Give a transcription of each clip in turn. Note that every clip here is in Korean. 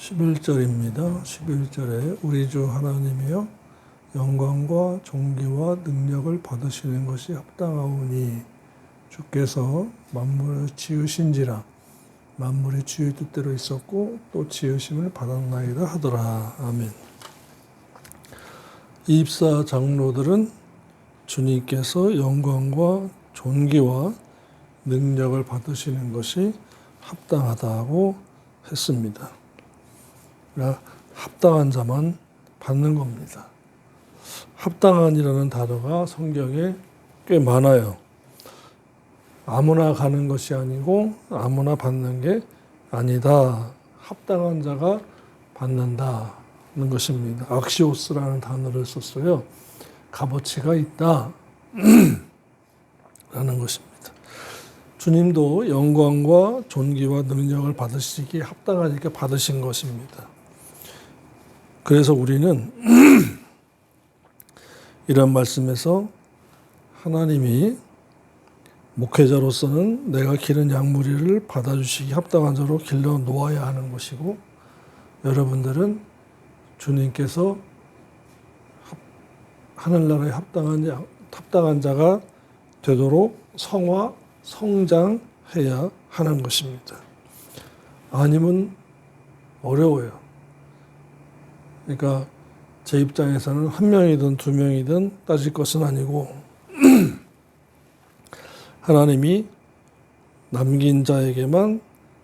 11절입니다. 11절에 우리 주 하나님이여 영광과 존귀와 능력을 받으시는 것이 합당하오니 주께서 만물을 지으신지라 만물이 주의 뜻대로 있었고 또 지으심을 받았나이다 하더라. 아멘. 24 장로들은 주님께서 영광과 존귀와 능력을 받으시는 것이 합당하다고 했습니다. 그러니까 합당한 자만 받는 겁니다. 합당한이라는 단어가 성경에 꽤 많아요. 아무나 가는 것이 아니고 아무나 받는 게 아니다. 합당한 자가 받는다는 것입니다. 악시오스라는 단어를 썼어요. 값어치가 있다 라는 것입니다. 주님도 영광과 존귀와 능력을 받으시기에 합당하니까 받으신 것입니다. 그래서 우리는 이런 말씀에서 하나님이 목회자로서는 내가 기른 양무리를 받아주시기 합당한 자로 길러 놓아야 하는 것이고, 여러분들은 주님께서 하늘나라에 합당한 자가 되도록 성장해야 하는 것입니다. 아니면 어려워요. 그러니까 제 입장에서는 한 명이든 두 명이든 따질 것은 아니고 하나님이 남긴 자에게만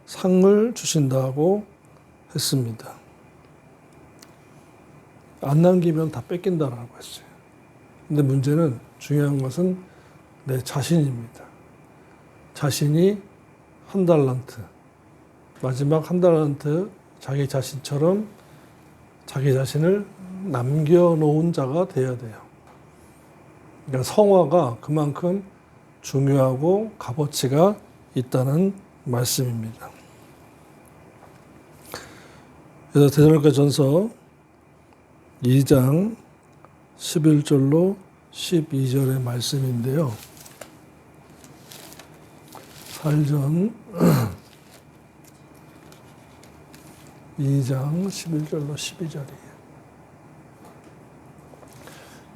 상을 주신다고 했습니다. 안 남기면 다 뺏긴다라고 했어요. 근데 문제는 중요한 것은 내 자신입니다. 자신이 한 달란트, 마지막 한 달란트 자기 자신처럼 자기 자신을 남겨놓은 자가 되어야 돼요. 그러니까 성화가 그만큼 중요하고 값어치가 있다는 말씀입니다. 그래서 데살로니가전서 2장 11절로 12절의 말씀인데요. 살전 2장 11절로 12절이에요.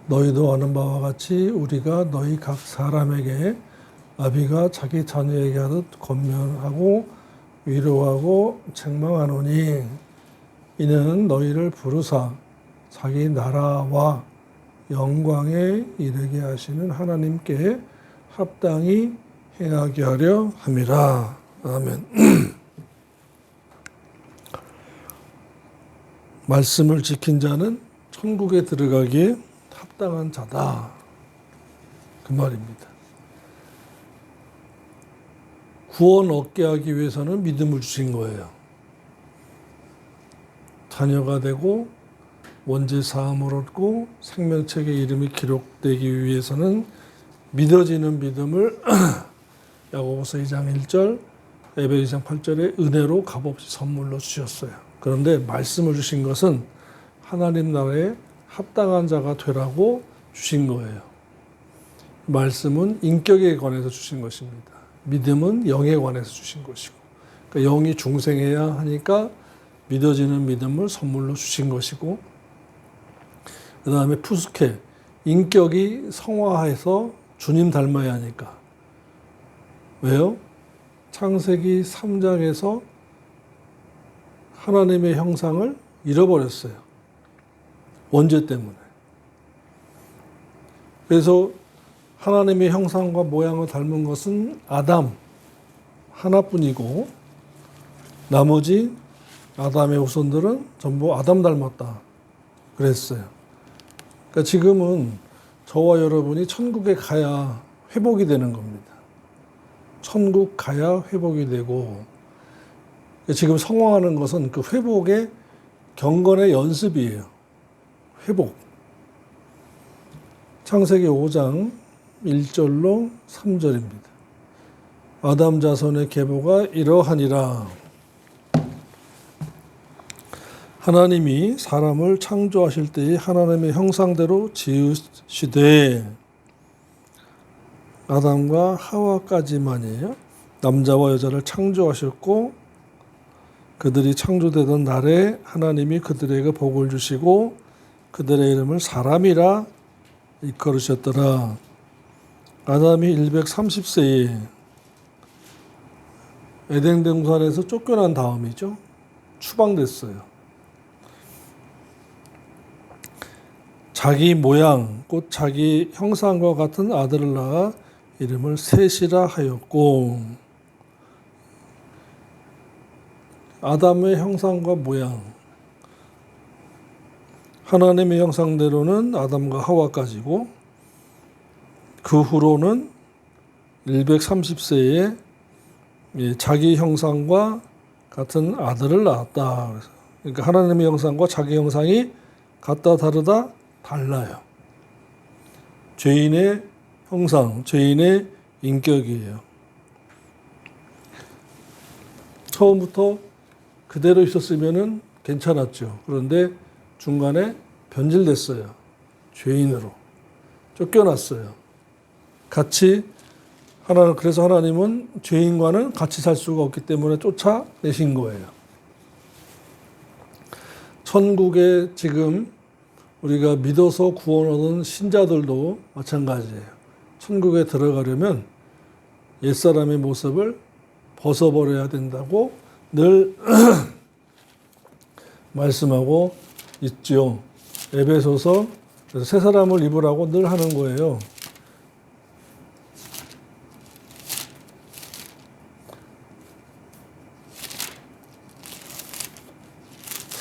너희도 아는 바와 같이 우리가 너희 각 사람에게 아비가 자기 자녀에게 하듯 권면하고 위로하고 책망하노니 이는 너희를 부르사 자기 나라와 영광에 이르게 하시는 하나님께 합당히 행하게 하려 함이라. 아멘. 말씀을 지킨 자는 천국에 들어가기에 합당한 자다. 그 말입니다. 구원 얻게 하기 위해서는 믿음을 주신 거예요. 자녀가 되고 원죄 사함을 얻고 생명책에 이름이 기록되기 위해서는 믿어지는 믿음을 야고보서 2장 1절, 에베소서 2장 8절에 은혜로 값없이 선물로 주셨어요. 그런데 말씀을 주신 것은 하나님 나라에 합당한 자가 되라고 주신 거예요. 말씀은 인격에 관해서 주신 것입니다. 믿음은 영에 관해서 주신 것이고, 그러니까 영이 중생해야 하니까 믿어지는 믿음을 선물로 주신 것이고, 그 다음에 푸스케, 인격이 성화해서 주님 닮아야 하니까. 왜요? 창세기 3장에서 하나님의 형상을 잃어버렸어요. 원죄 때문에. 그래서 하나님의 형상과 모양을 닮은 것은 아담 하나뿐이고 나머지 아담의 후손들은 전부 아담 닮았다 그랬어요. 그러니까 지금은 저와 여러분이 천국에 가야 회복이 되는 겁니다. 천국 가야 회복이 되고, 지금 성화하는 것은 그 회복의 경건의 연습이에요. 회복. 창세기 5장 1절로 3절입니다. 아담 자손의 계보가 이러하니라. 하나님이 사람을 창조하실 때에 하나님의 형상대로 지으시되 아담과 하와까지만이에요. 남자와 여자를 창조하셨고 그들이 창조되던 날에 하나님이 그들에게 복을 주시고 그들의 이름을 사람이라 일컬으셨더라. 아담이 130세에 에덴 동산에서 쫓겨난 다음이죠. 추방됐어요. 자기 모양, 곧 자기 형상과 같은 아들을 낳아 이름을 셋이라 하였고, 아담의 형상과 모양, 하나님의 형상대로는 아담과 하와까지고, 그 후로는 130세에 자기 형상과 같은 아들을 낳았다. 그러니까 하나님의 형상과 자기 형상이 같다 다르다 달라요. 죄인의 형상, 죄인의 인격이에요. 처음부터 그대로 있었으면 괜찮았죠. 그런데 중간에 변질됐어요. 죄인으로 쫓겨났어요. 그래서 하나님은 죄인과는 같이 살 수가 없기 때문에 쫓아내신 거예요. 천국에 지금 우리가 믿어서 구원 얻은 신자들도 마찬가지예요. 천국에 들어가려면 옛사람의 모습을 벗어버려야 된다고 늘 말씀하고 있죠. 에베소서 그래서 새 사람을 입으라고 늘 하는 거예요.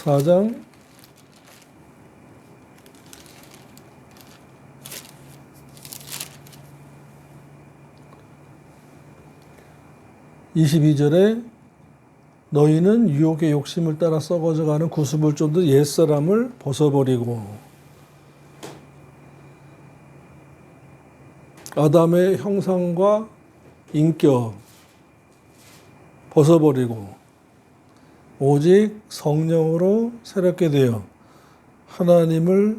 4장 22절에 너희는 유혹의 욕심을 따라 썩어져가는 구습을 쫓는 옛사람을 벗어버리고 아담의 형상과 인격 벗어버리고 오직 성령으로 새롭게 되어 하나님을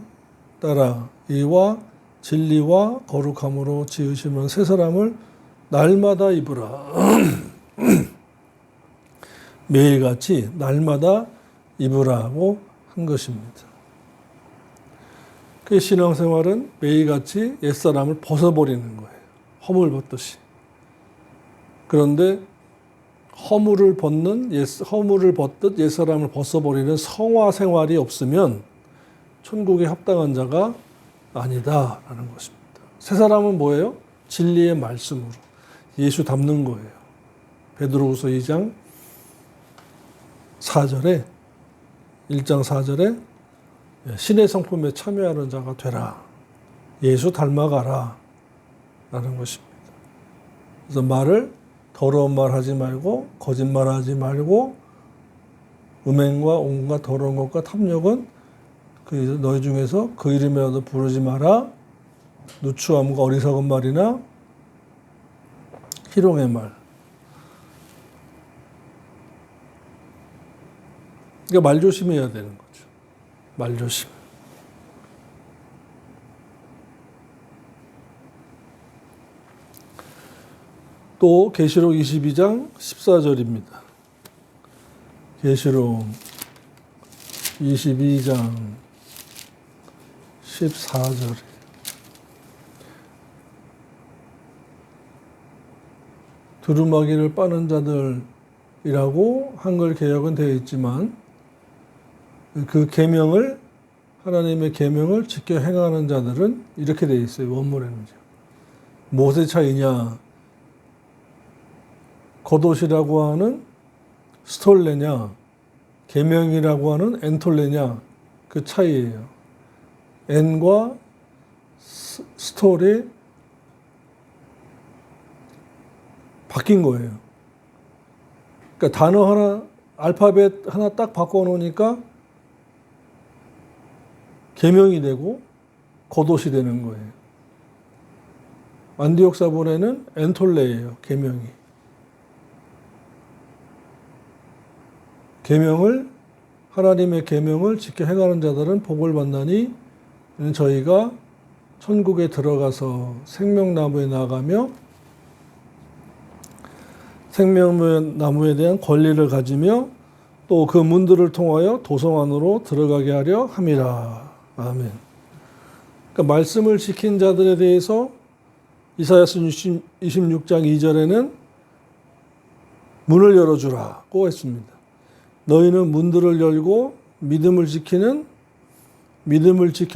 따라 이와 진리와 거룩함으로 지으시는 새 사람을 날마다 입으라. 매일같이 날마다 입으라고 한 것입니다. 그 신앙생활은 매일같이 옛사람을 벗어버리는 거예요. 허물 벗듯이. 그런데 허물을 벗듯 옛사람을 벗어버리는 성화 생활이 없으면 천국에 합당한 자가 아니다라는 것입니다. 새 사람은 뭐예요? 진리의 말씀으로 예수 닮는 거예요. 베드로후서 2장 4절에 1장 4절에 신의 성품에 참여하는 자가 되라. 예수 닮아가라 라는 것입니다. 그래서 더러운 말 하지 말고 거짓말 하지 말고 음행과 온갖 더러운 것과 탐욕은 너희 중에서 그 이름이라도 부르지 마라. 누추함과 어리석은 말이나 희롱의 말. 그러니까 말조심해야 되는 거죠. 말조심. 또 계시록 22장 14절입니다. 계시록 22장 14절. 두루마기를 빠는 자들이라고 한글 개역은 되어 있지만 그 계명을 하나님의 계명을 지켜 행하는 자들은 이렇게 되어 있어요. 원문에는요. 무엇의 차이냐? 겉옷이라고 하는 스톨레냐, 계명이라고 하는 엔톨레냐 그 차이예요. 엔과 스톨이 바뀐 거예요. 그러니까 단어 하나, 알파벳 하나 딱 바꿔놓으니까 계명이 되고 겉옷이 되는 거예요. 안디옥 사본에는 엔톨레예요. 계명이. 하나님의 계명을 지켜 행하는 자들은 복을 받나니 저희가 천국에 들어가서 생명나무에 나가며 생명나무에 대한 권리를 가지며 또 그 문들을 통하여 도성 안으로 들어가게 하려 함이라. 아멘. 그러니까 말씀을 지킨 자들에 대해서 이사야서 26장 2절에는 문을 열어주라고 했습니다. 너희는 문들을 열고 믿음을 지켜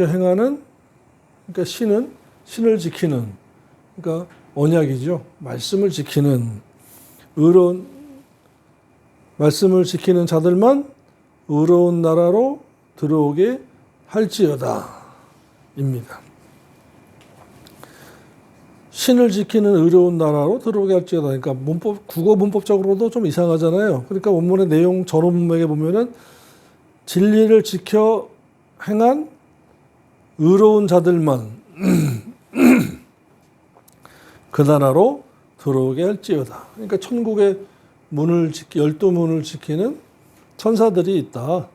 행하는, 그러니까 신을 지키는, 그러니까 언약이죠. 말씀을 지키는 말씀을 지키는 자들만 의로운 나라로 들어오게 할지어다 입니다. 신을 지키는 의로운 나라로 들어오게 할지어다. 그러니까 국어 문법적으로도 좀 이상하잖아요. 그러니까 원문의 내용 전원 문맥에 보면은 진리를 지켜 행한 의로운 자들만 그 나라로 들어오게 할지어다. 그러니까 천국의 문을 12문을 지키는 천사들이 있다.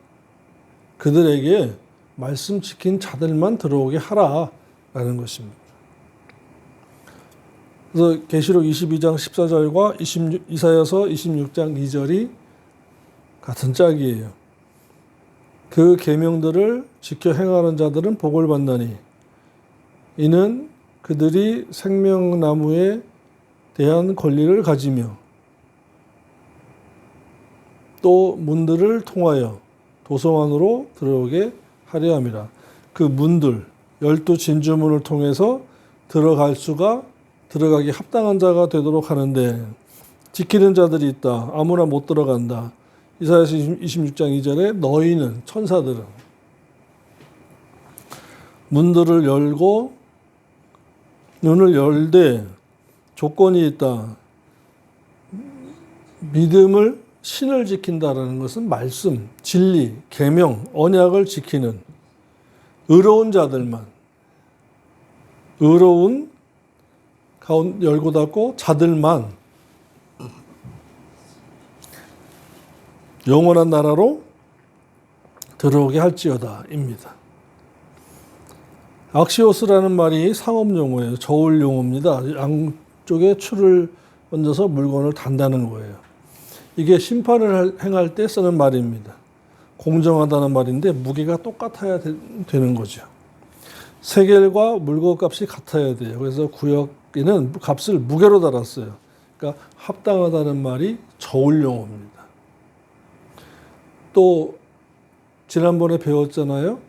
그들에게 말씀 지킨 자들만 들어오게 하라라는 것입니다. 그래서 계시록 22장 14절과 이사야서 26장 2절이 같은 짝이에요. 그 계명들을 지켜 행하는 자들은 복을 받나니 이는 그들이 생명나무에 대한 권리를 가지며 또 문들을 통하여 도성 안으로 들어오게 하려 함이라. 그 문들 12진주문을 통해서 들어가기 합당한 자가 되도록 하는데 지키는 자들이 있다. 아무나 못 들어간다. 이사야서 26장 2절에 너희는 천사들은 문들을 열고 눈을 열되 조건이 있다. 신을 지킨다라는 것은 말씀, 진리, 계명, 언약을 지키는 의로운 자들만, 의로운 열고 닫고 자들만 영원한 나라로 들어오게 할지어다 입니다. 악시오스라는 말이 상업용어예요. 저울용어입니다. 양쪽에 줄을 얹어서 물건을 단다는 거예요. 이게 심판을 행할 때 쓰는 말입니다. 공정하다는 말인데 무게가 똑같아야 되는 거죠. 세겔과 물건값이 같아야 돼요. 그래서 구역에는 값을 무게로 달았어요. 그러니까 합당하다는 말이 저울용어입니다. 또 지난번에 배웠잖아요.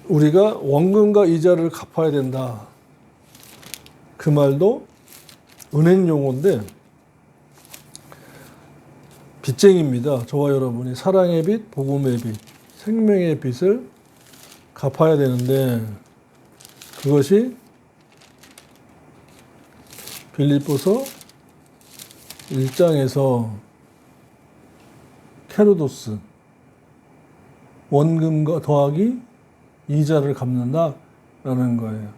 우리가 원금과 이자를 갚아야 된다. 그 말도 은행용어인데 빚쟁입니다. 저와 여러분이 사랑의 빚, 복음의 빚, 생명의 빚을 갚아야 되는데 그것이 빌립보서 1장에서 케르도스 원금과 더하기 이자를 갚는다라는 거예요.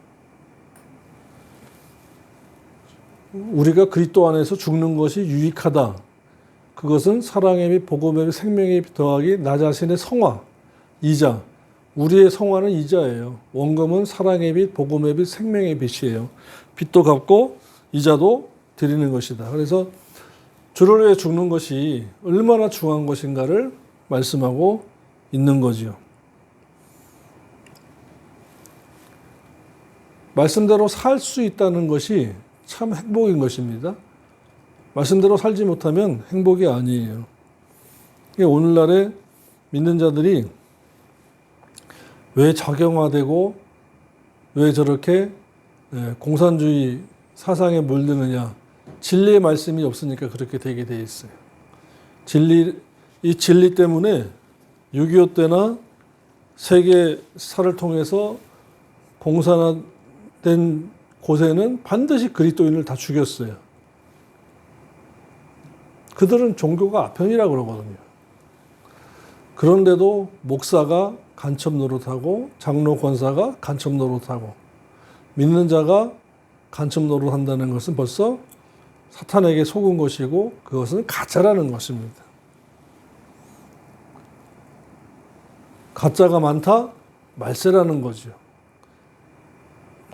우리가 그리스도 안에서 죽는 것이 유익하다. 그것은 사랑의 빚, 복음의 빚, 생명의 빚 더하기 나 자신의 성화, 이자. 우리의 성화는 이자예요. 원금은 사랑의 빚, 복음의 빚, 생명의 빚이에요. 빚도 갚고 이자도 드리는 것이다. 그래서 주를 위해 죽는 것이 얼마나 중요한 것인가를 말씀하고 있는 거지요. 말씀대로 살 수 있다는 것이 참 행복인 것입니다. 말씀대로 살지 못하면 행복이 아니에요. 오늘날의 믿는 자들이 왜 작용화되고 왜 저렇게 공산주의 사상에 물드느냐. 진리의 말씀이 없으니까 그렇게 되게 돼 있어요. 이 진리 때문에 6.25 때나 세계사를 통해서 공산화된 곳에는 반드시 그리스도인을 다 죽였어요. 그들은 종교가 아편이라고 그러거든요. 그런데도 목사가 간첩 노릇하고 장로 권사가 간첩 노릇하고 믿는 자가 간첩 노릇한다는 것은 벌써 사탄에게 속은 것이고 그것은 가짜라는 것입니다. 가짜가 많다? 말세라는 거죠.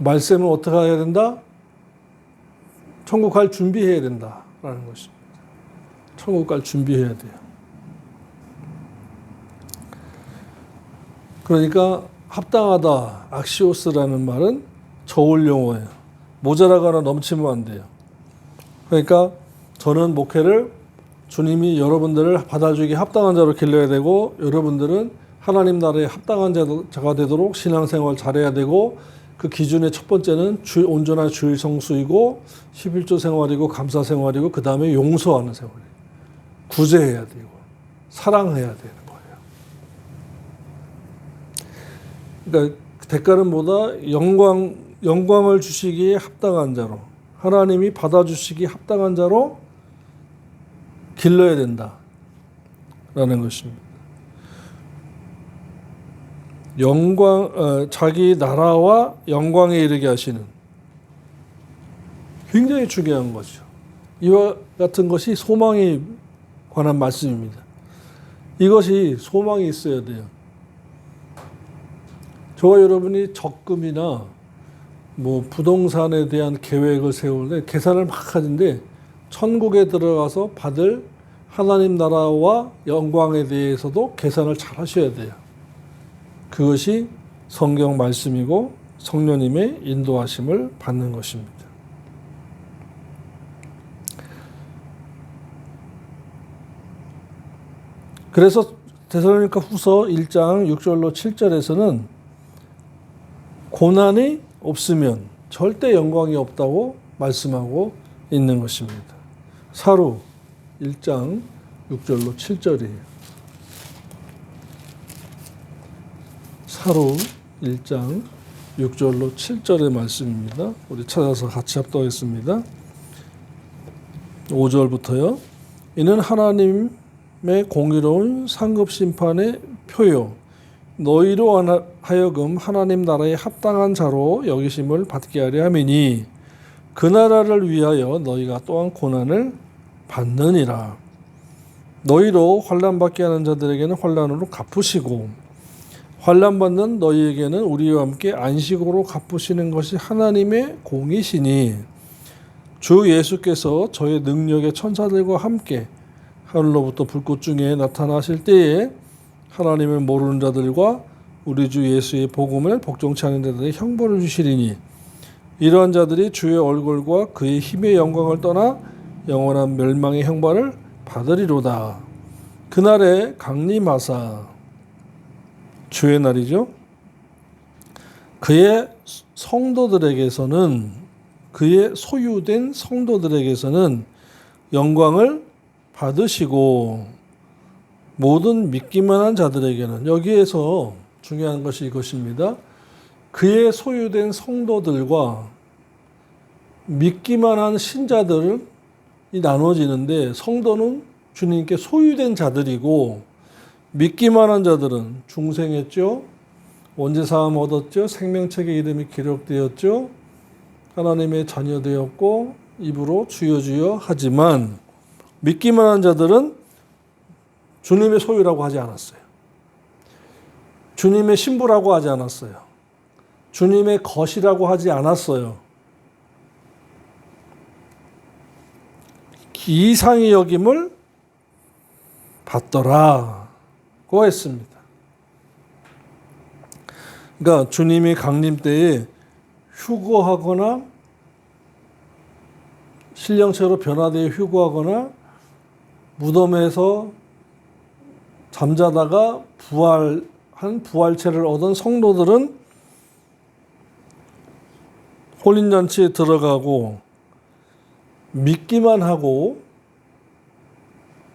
말세는 어떻게 해야 된다? 천국 갈 준비해야 된다라는 것입니다. 천국 갈 준비해야 돼요. 그러니까 합당하다, 악시오스라는 말은 저울 용어예요. 모자라거나 넘치면 안 돼요. 그러니까 저는 목회를 주님이 여러분들을 받아주기 합당한 자로 길러야 되고, 여러분들은 하나님 나라에 합당한 자가 되도록 신앙생활 잘해야 되고, 그 기준의 첫 번째는 온전한 주일 성수이고 11조 생활이고 감사 생활이고, 그 다음에 용서하는 생활이에요. 구제해야 되고 사랑해야 되는 거예요. 그러니까 대가는 뭐다? 영광을 주시기에 합당한 자로, 하나님이 받아주시기에 합당한 자로 길러야 된다라는 것입니다. 자기 나라와 영광에 이르게 하시는, 굉장히 중요한 거죠. 이와 같은 것이 소망에 관한 말씀입니다. 이것이 소망이 있어야 돼요. 저와 여러분이 적금이나 뭐 부동산에 대한 계획을 세울 때 계산을 막 하는데, 천국에 들어가서 받을 하나님 나라와 영광에 대해서도 계산을 잘 하셔야 돼요. 그것이 성경 말씀이고 성령님의 인도하심을 받는 것입니다. 그래서 데살로니가 후서 1장 6절로 7절에서는 고난이 없으면 절대 영광이 없다고 말씀하고 있는 것입니다. 사루 1장 6절로 7절이에요. 사루 1장 6절로 7절의 말씀입니다. 우리 찾아서 같이 합독하겠습니다. 5절부터요. 이는 하나님의 공의로운 상급 심판의 표요, 너희로 하여금 하나님 나라에 합당한 자로 여기심을 받게 하려 함이니, 그 나라를 위하여 너희가 또한 고난을 받느니라. 너희로 환난 받게 하는 자들에게는 환난으로 갚으시고, 환난 받는 너희에게는 우리와 함께 안식으로 갚으시는 것이 하나님의 공이시니, 주 예수께서 저의 능력의 천사들과 함께 하늘로부터 불꽃 중에 나타나실 때에 하나님을 모르는 자들과 우리 주 예수의 복음을 복종치 않은 자들에게 형벌을 주시리니, 이러한 자들이 주의 얼굴과 그의 힘의 영광을 떠나 영원한 멸망의 형벌을 받으리로다. 그날에 강림하사, 주의 날이죠, 그의 성도들에게서는, 그의 소유된 성도들에게서는 영광을 받으시고, 모든 믿기만 한 자들에게는, 여기에서 중요한 것이 이것입니다. 그의 소유된 성도들과 믿기만 한 신자들이 나눠지는데, 성도는 주님께 소유된 자들이고, 믿기만 한 자들은 중생했죠, 원죄사함 얻었죠, 생명책에 이름이 기록되었죠, 하나님의 자녀 되었고 입으로 주여 주여 하지만, 믿기만 한 자들은 주님의 소유라고 하지 않았어요. 주님의 신부라고 하지 않았어요. 주님의 것이라고 하지 않았어요. 이상히 여김을 받더라고 했습니다. 그러니까 주님이 강림 때에 휴거하거나 신령체로 변화되어 휴거하거나 무덤에서 잠자다가 부활체를 얻은 성도들은 혼인잔치에 들어가고, 믿기만 하고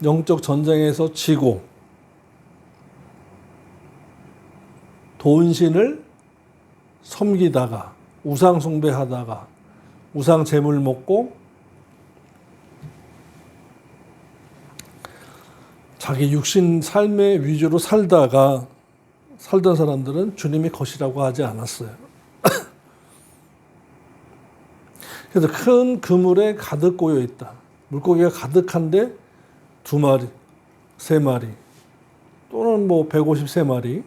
영적 전쟁에서 지고 돈신을 섬기다가 우상 숭배하다가 우상 제물 먹고 자기 육신 삶의 위주로 살던 사람들은 주님의 것이라고 하지 않았어요. 그래서 큰 그물에 가득 고여 있다. 물고기가 가득한데 2마리, 3마리 또는 153마리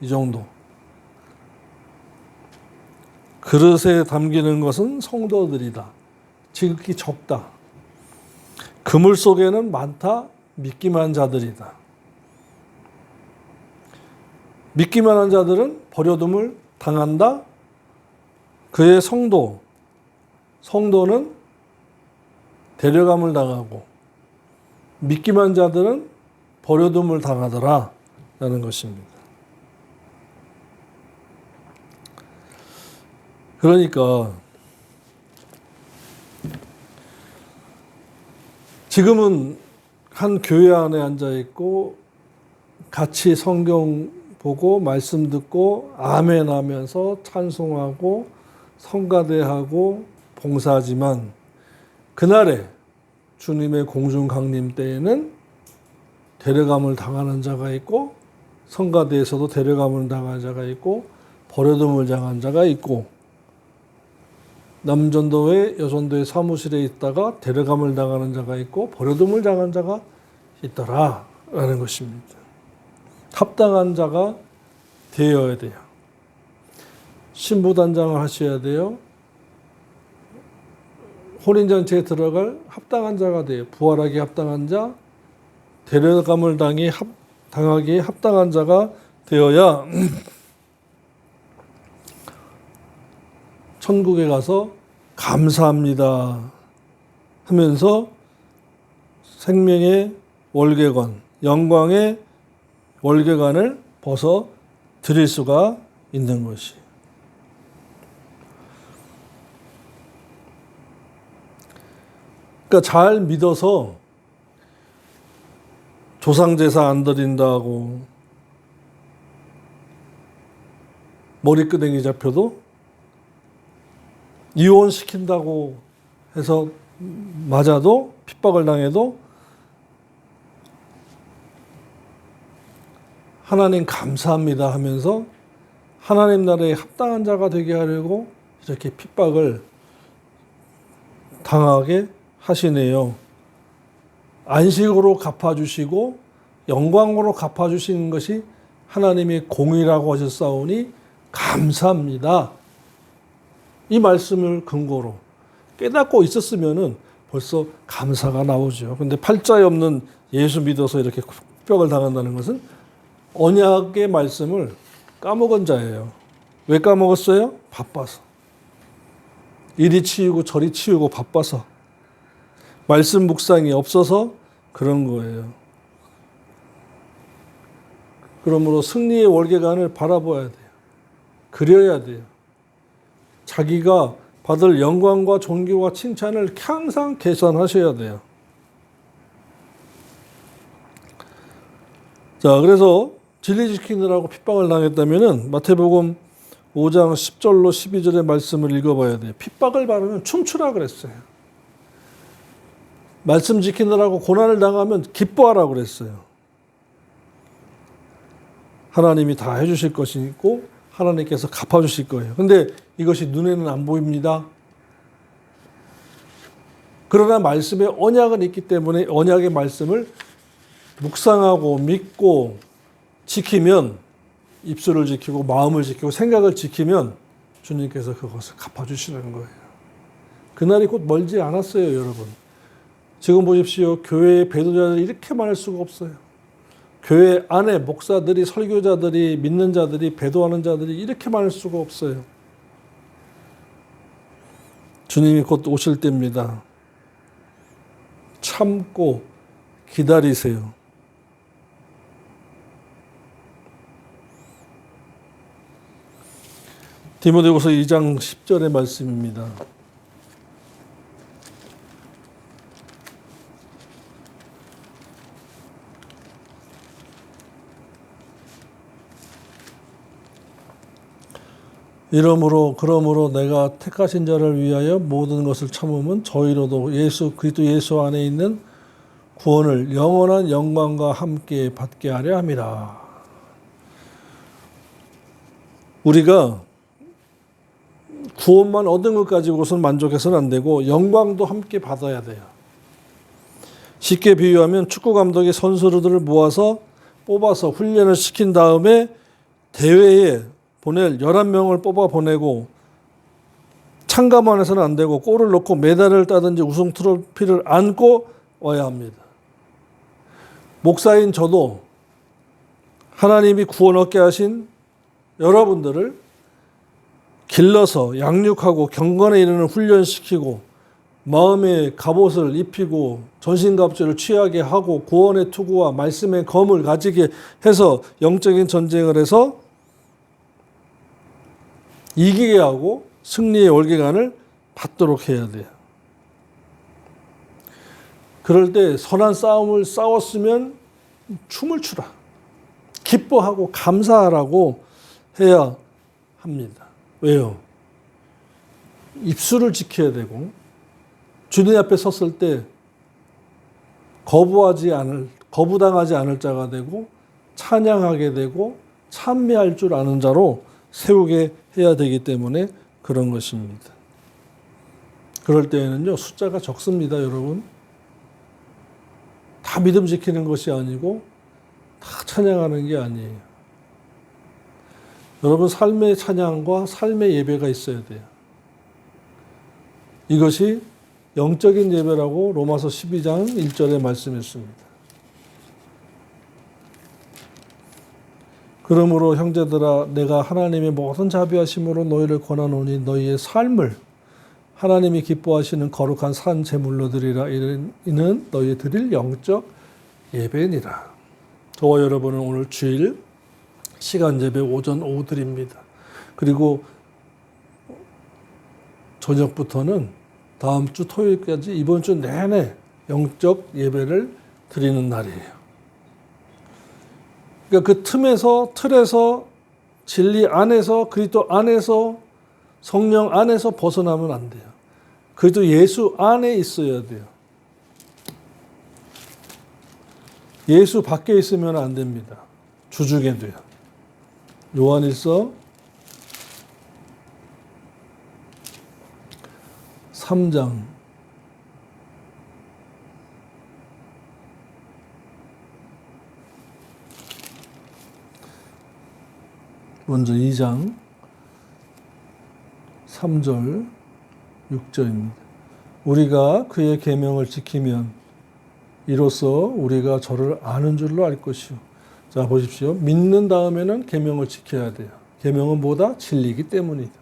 이 정도. 그릇에 담기는 것은 성도들이다. 지극히 적다. 그물 속에는 많다 믿기만 한 자들이다. 믿기만 한 자들은 버려둠을 당한다. 그의 성도는 데려감을 당하고 믿기만 한 자들은 버려둠을 당하더라 라는 것입니다. 그러니까 지금은 한 교회 안에 앉아 있고 같이 성경 보고 말씀 듣고 아멘 하면서 찬송하고 성가대하고 봉사하지만 그날에 주님의 공중 강림 때에는 데려감을 당하는 자가 있고 성가대에서도 데려감을 당한 자가 있고 버려둠을 당한 자가 있고 남전도회 여전도회 사무실에 있다가 데려감을 당하는 자가 있고 버려둠을 당한 자가 있더라 라는 것입니다. 합당한 자가 되어야 돼요. 신부단장을 하셔야 돼요. 혼인잔치에 들어갈 합당한 자가 돼요. 부활하기 합당한 자, 데려감을 당하기 합당한 자가 되어야 천국에 가서 감사합니다 하면서 생명의 월계관, 영광의 월계관을 벗어 드릴 수가 있는 것이. 그러니까 잘 믿어서 조상제사 안 드린다고 머리끄댕이 잡혀도 이혼시킨다고 해서 맞아도 핍박을 당해도 하나님 감사합니다 하면서 하나님 나라에 합당한 자가 되게 하려고 이렇게 핍박을 당하게 하시네요. 안식으로 갚아주시고 영광으로 갚아주시는 것이 하나님의 공의라고 하셨사오니 감사합니다. 이 말씀을 근거로 깨닫고 있었으면은 벌써 감사가 나오죠. 근데 팔자에 없는 예수 믿어서 이렇게 핍박을 당한다는 것은 언약의 말씀을 까먹은 자예요. 왜 까먹었어요? 바빠서. 이리 치우고 저리 치우고 바빠서. 말씀 묵상이 없어서 그런 거예요. 그러므로 승리의 월계관을 바라봐야 돼요. 그려야 돼요. 자기가 받을 영광과 존귀와 칭찬을 항상 계산하셔야 돼요. 자, 그래서 진리 지키느라고 핍박을 당했다면은 마태복음 5장 10절로 12절의 말씀을 읽어봐야 돼요. 핍박을 받으면 춤추라 그랬어요. 말씀 지키느라고 고난을 당하면 기뻐하라 그랬어요. 하나님이 다 해주실 것이 있고 하나님께서 갚아주실 거예요. 근데 이것이 눈에는 안 보입니다. 그러나 말씀에 언약은 있기 때문에 언약의 말씀을 묵상하고 믿고 지키면 입술을 지키고 마음을 지키고 생각을 지키면 주님께서 그것을 갚아주시는 거예요. 그날이 곧 멀지 않았어요, 여러분. 지금 보십시오. 교회의 배도자들이 이렇게 많을 수가 없어요. 교회 안에 목사들이, 설교자들이, 믿는 자들이, 배도하는 자들이 이렇게 많을 수가 없어요. 주님이 곧 오실 때입니다. 참고 기다리세요. 디모데후서 2장 10절의 말씀입니다. 그러므로 내가 택하신 자를 위하여 모든 것을 참으면 저희로도 그리스도 예수 안에 있는 구원을 영원한 영광과 함께 받게 하려 함이라. 우리가 구원만 얻은 것 가지고선 만족해서는 안 되고 영광도 함께 받아야 돼요. 쉽게 비유하면 축구 감독이 선수들을 뽑아서 훈련을 시킨 다음에 대회에 보낼 11명을 뽑아 보내고 참가만 해서는 안 되고 골을 넣고 메달을 따든지 우승 트로피를 안고 와야 합니다. 목사인 저도 하나님이 구원 얻게 하신 여러분들을 길러서 양육하고 경건에 이르는 훈련시키고 마음의 갑옷을 입히고 전신갑주를 취하게 하고 구원의 투구와 말씀의 검을 가지게 해서 영적인 전쟁을 해서 이기게 하고 승리의 월계관을 받도록 해야 돼요. 그럴 때 선한 싸움을 싸웠으면 춤을 추라. 기뻐하고 감사하라고 해야 합니다. 왜요? 입술을 지켜야 되고 주님 앞에 섰을 때 거부당하지 않을 자가 되고 찬양하게 되고 찬미할 줄 아는 자로 세우게 해야 되기 때문에 그런 것입니다. 그럴 때에는요, 숫자가 적습니다, 여러분. 다 믿음 지키는 것이 아니고 다 찬양하는 게 아니에요. 여러분, 삶의 찬양과 삶의 예배가 있어야 돼요. 이것이 영적인 예배라고 로마서 12장 1절에 말씀했습니다. 그러므로 형제들아 내가 하나님의 모든 자비하심으로 너희를 권하노니 너희의 삶을 하나님이 기뻐하시는 거룩한 산 제물로 드리라. 이는 너희 드릴 영적 예배니라. 저와 여러분은 오늘 주일 시간 예배 오전 오후 드립니다. 그리고 저녁부터는 다음 주 토요일까지 이번 주 내내 영적 예배를 드리는 날이에요. 그러니까 그 틀에서 진리 안에서 그리스도 안에서 성령 안에서 벗어나면 안 돼요. 그래도 예수 안에 있어야 돼요. 예수 밖에 있으면 안 됩니다. 주중에 돼요. 요한일서 3장 먼저 2장 3절 6절입니다. 우리가 그의 계명을 지키면 이로써 우리가 저를 아는 줄로 알 것이요. 자, 보십시오. 믿는 다음에는 계명을 지켜야 돼요. 계명은 뭐다? 진리이기 때문이다.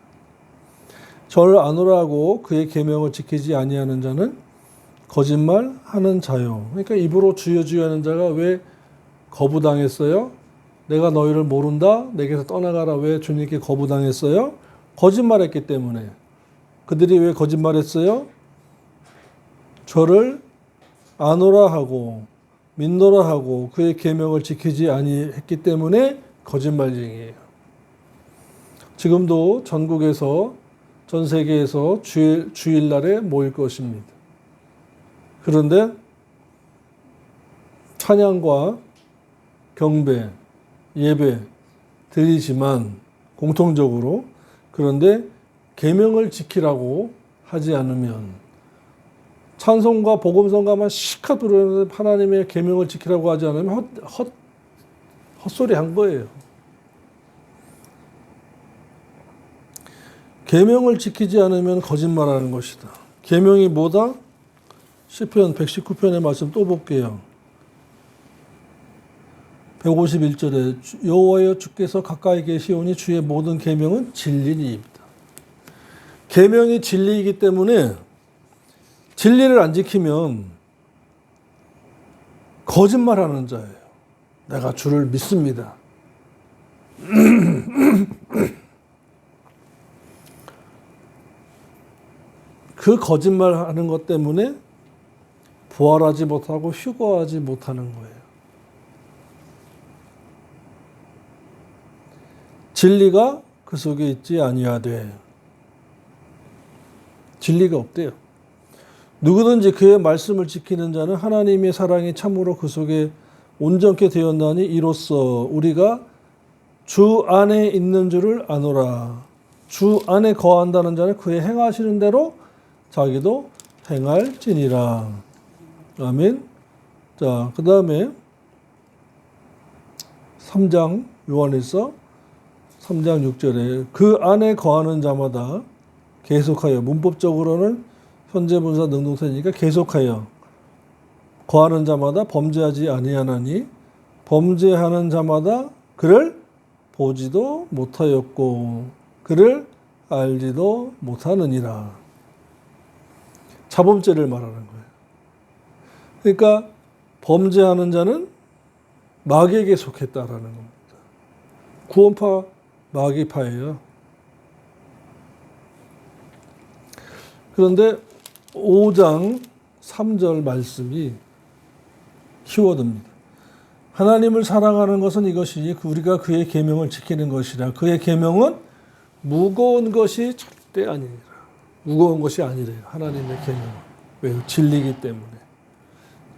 저를 아노라고 그의 계명을 지키지 아니하는 자는 거짓말하는 자요. 그러니까 입으로 주여 주여 하는 자가 왜 거부당했어요? 내가 너희를 모른다. 내게서 떠나가라. 왜 주님께 거부당했어요? 거짓말했기 때문에. 그들이 왜 거짓말했어요? 저를 아노라 하고 믿노라 하고 그의 계명을 지키지 아니했기 때문에 거짓말쟁이에요. 지금도 전국에서 전 세계에서 주일날에 모일 것입니다. 그런데 찬양과 경배, 예배 드리지만 공통적으로 그런데 계명을 지키라고 하지 않으면 찬송과 복음성가만 시컷 부르는데 하나님의 계명을 지키라고 하지 않으면 헛소리 한 거예요. 계명을 지키지 않으면 거짓말하는 것이다. 계명이 뭐다? 시편 119편의 말씀 또 볼게요. 151절에 여호와여 주께서 가까이 계시오니 주의 모든 계명은 진리니이다. 계명이 진리이기 때문에 진리를 안 지키면 거짓말하는 자예요. 내가 주를 믿습니다. 그 거짓말하는 것 때문에 부활하지 못하고 휴거하지 못하는 거예요. 진리가 그 속에 있지 아니하되 진리가 없대요. 누구든지 그의 말씀을 지키는 자는 하나님의 사랑이 참으로 그 속에 온전케 되었나니 이로써 우리가 주 안에 있는 줄을 아노라. 주 안에 거한다는 자는 그의 행하시는 대로 자기도 행할지니라. 아멘. 자, 그 다음에 3장 요한일서 3장 6절에 그 안에 거하는 자마다 계속하여 문법적으로는 현재 분사 능동태니까 계속하여 거하는 자마다 범죄하지 아니하나니 범죄하는 자마다 그를 보지도 못하였고 그를 알지도 못하느니라. 자범죄를 말하는 거예요. 그러니까 범죄하는 자는 마귀에게 속했다라는 겁니다. 구원파 마귀파예요. 그런데 5장 3절 말씀이 키워드입니다. 하나님을 사랑하는 것은 이것이니 우리가 그의 계명을 지키는 것이라. 그의 계명은 무거운 것이 절대 아니니라. 무거운 것이 아니래요. 하나님의 계명은. 왜요? 진리이기 때문에.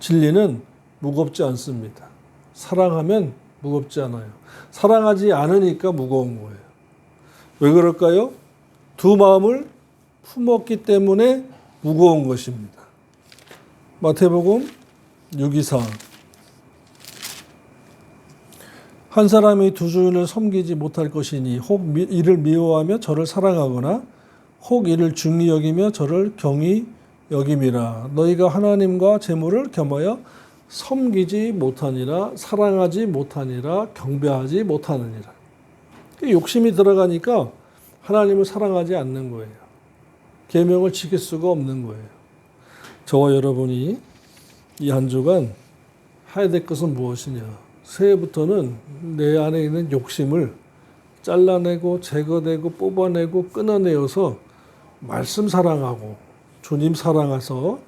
진리는 무겁지 않습니다. 사랑하면 무겁지 않아요. 사랑하지 않으니까 무거운 거예요. 왜 그럴까요? 두 마음을 품었기 때문에 무거운 것입니다. 마태복음 6:24 한 사람이 두 주인을 섬기지 못할 것이니 혹 이를 미워하며 저를 사랑하거나 혹 이를 중히 여기며 저를 경히 여김이라. 너희가 하나님과 재물을 겸하여 섬기지 못하니라. 사랑하지 못하니라. 경배하지 못하느니라. 욕심이 들어가니까 하나님을 사랑하지 않는 거예요. 계명을 지킬 수가 없는 거예요. 저와 여러분이 이 한 주간 해야 될 것은 무엇이냐. 새해부터는 내 안에 있는 욕심을 잘라내고 제거되고 뽑아내고 끊어내어서 말씀 사랑하고 주님 사랑해서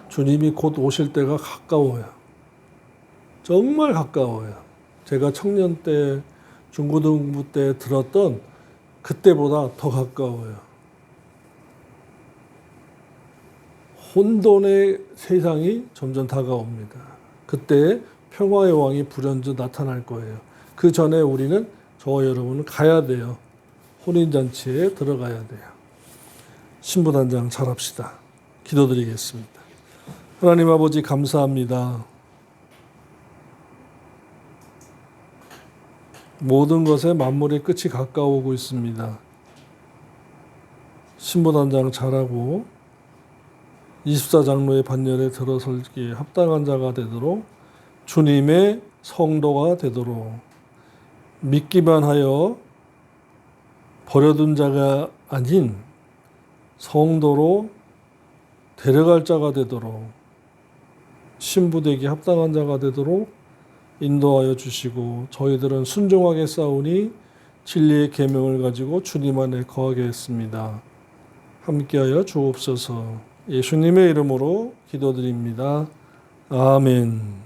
주님이 곧 오실 때가 가까워요. 정말 가까워요. 제가 청년 때 중고등부 때 들었던 그때보다 더 가까워요. 혼돈의 세상이 점점 다가옵니다. 그때 평화의 왕이 불현듯 나타날 거예요. 그 전에 우리는 저와 여러분은 가야 돼요. 혼인잔치에 들어가야 돼요. 신부단장 잘합시다. 기도드리겠습니다. 하나님 아버지 감사합니다. 모든 것에 만물의 끝이 가까워오고 있습니다. 신부단장 잘하고 24장로의 반열에 들어설기에 합당한 자가 되도록 주님의 성도가 되도록 믿기만 하여 버려둔 자가 아닌 성도로 데려갈 자가 되도록 신부되기 합당한 자가 되도록 인도하여 주시고 저희들은 순종하게 싸우니 진리의 계명을 가지고 주님 안에 거하게 했습니다. 함께하여 주옵소서. 예수님의 이름으로 기도드립니다. 아멘.